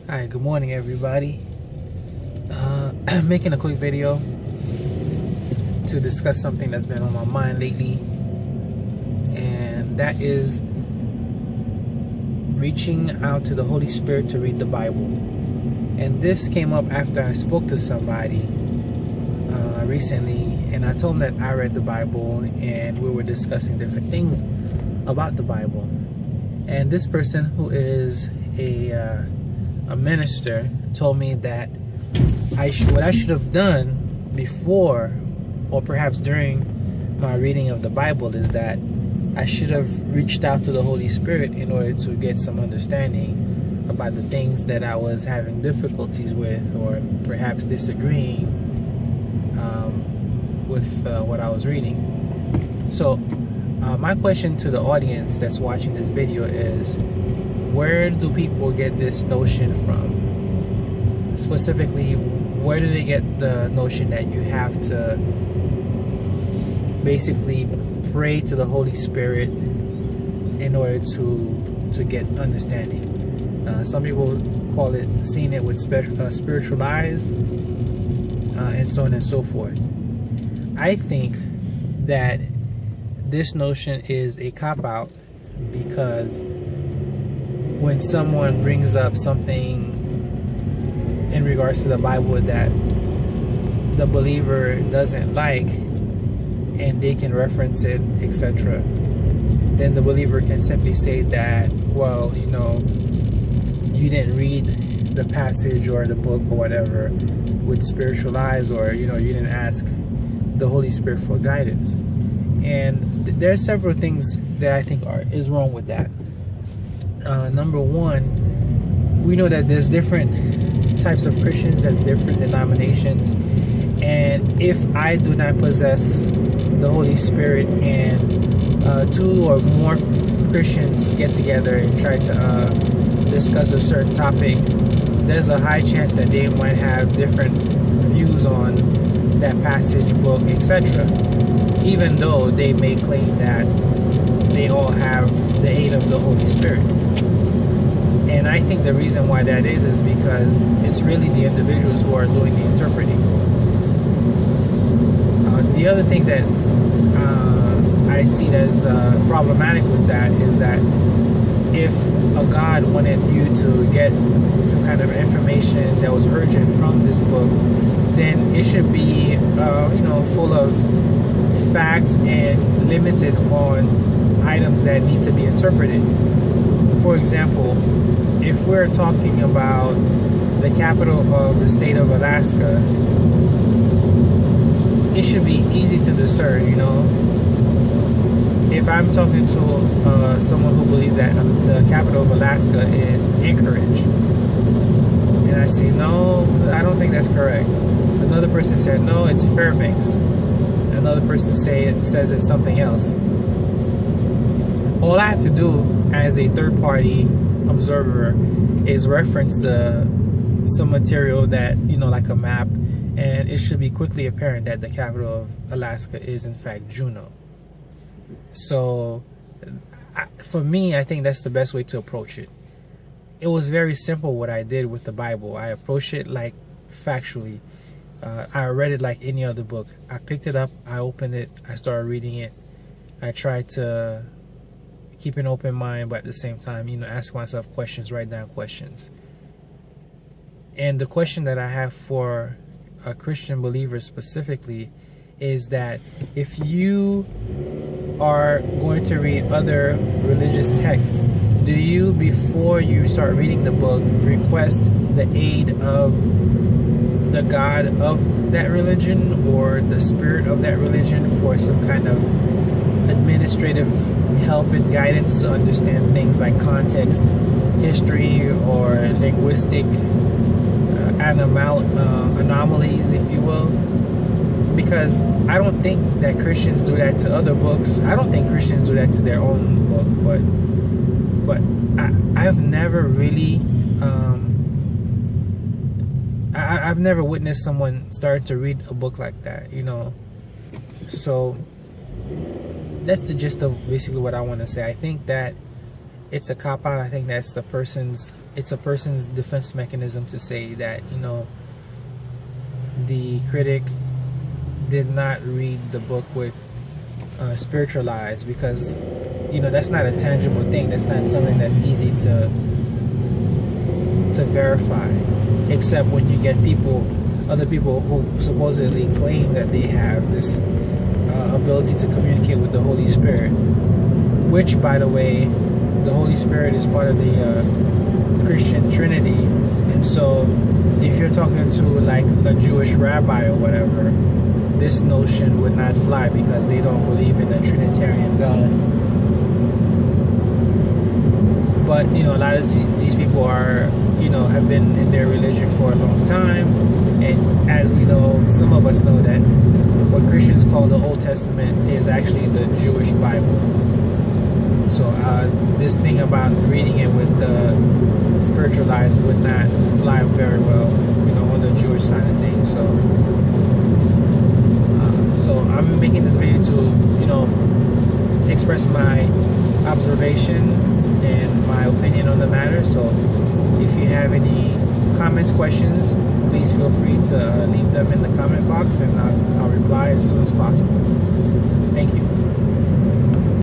Hi, good morning everybody. Making a quick video to discuss something that's been on my mind lately, and that is reaching out to the Holy Spirit to read the Bible. And this came up after I spoke to somebody recently, and I told them that I read the Bible and we were discussing different things about the Bible. And this person, who is a minister, told me that what I should have done before, or perhaps during my reading of the Bible, is that I should have reached out to the Holy Spirit in order to get some understanding about the things that I was having difficulties with, or perhaps disagreeing with what I was reading. So my question to the audience that's watching this video is, where do people get this notion from? Specifically, where do they get the notion that you have to basically pray to the Holy Spirit in order to get understanding? Some people call it seeing it with spiritual eyes, and so on and so forth. I think that this notion is a cop-out, because when someone brings up something in regards to the Bible that the believer doesn't like, and they can reference it, etc., then the believer can simply say that, well, you didn't read the passage or the book or whatever with spiritual eyes, or you didn't ask the Holy Spirit for guidance. And there are several things that I think is wrong with that. Number one, we know that there's different types of Christians, there's different denominations, and if I do not possess the Holy Spirit and two or more Christians get together and try to discuss a certain topic, there's a high chance that they might have different views on that passage, book, etc., even though they may claim that they all have the aid of the Holy Spirit. And I think the reason why that is because it's really the individuals who are doing the interpreting. The other thing that I see as problematic with that is that if a God wanted you to get some kind of information that was urgent from this book, then it should be full of facts and limited on items that need to be interpreted. For example, if we're talking about the capital of the state of Alaska, it should be easy to discern, If I'm talking to someone who believes that the capital of Alaska is Anchorage, and I say, no, I don't think that's correct. Another person said, no, it's Fairbanks. Another person says it's something else. All I have to do as a third-party observer is reference some material that, like a map, and it should be quickly apparent that the capital of Alaska is in fact Juneau. So for me, I think that's the best way to approach it. It was very simple what I did with the Bible. I approached it like factually. I read it like any other book. I picked it up, I opened it, I started reading it. I tried to keep an open mind, but at the same time, ask myself questions, write down questions. And the question that I have for a Christian believer specifically is that if you are going to read other religious texts, do you, before you start reading the book, request the aid of the God of that religion or the spirit of that religion for some kind of administrative help and guidance to understand things like context, history, or linguistic anomalies, if you will? Because I don't think that Christians do that to other books. I don't think Christians do that to their own book, but I've never really I've never witnessed someone start to read a book like that, So that's the gist of basically what I want to say. I think that it's a cop out. I think that's it's a person's defense mechanism to say that, you know, the critic did not read the book with spiritual eyes, because, you know, that's not a tangible thing. That's not something that's easy to verify, except when you get other people who supposedly claim that they have this ability to communicate with the Holy Spirit, which, by the way, the Holy Spirit is part of the Christian Trinity. And so if you're talking to like a Jewish rabbi or whatever, this notion would not fly, because they don't believe in a Trinitarian God. But, you know, a lot of these people are, you know, have been in their religion for a long time. And as we know, some of us know that what Christians call the Old Testament is actually the Jewish Bible. So this thing about reading it with the spiritual eyes would not fly very well, you know, on the Jewish side of things. So I'm making this video to, you know, express my observation and my opinion on the matter. So if you have any comments, questions, please feel free to leave them in the comment box, and I'll reply as soon as possible. Thank you.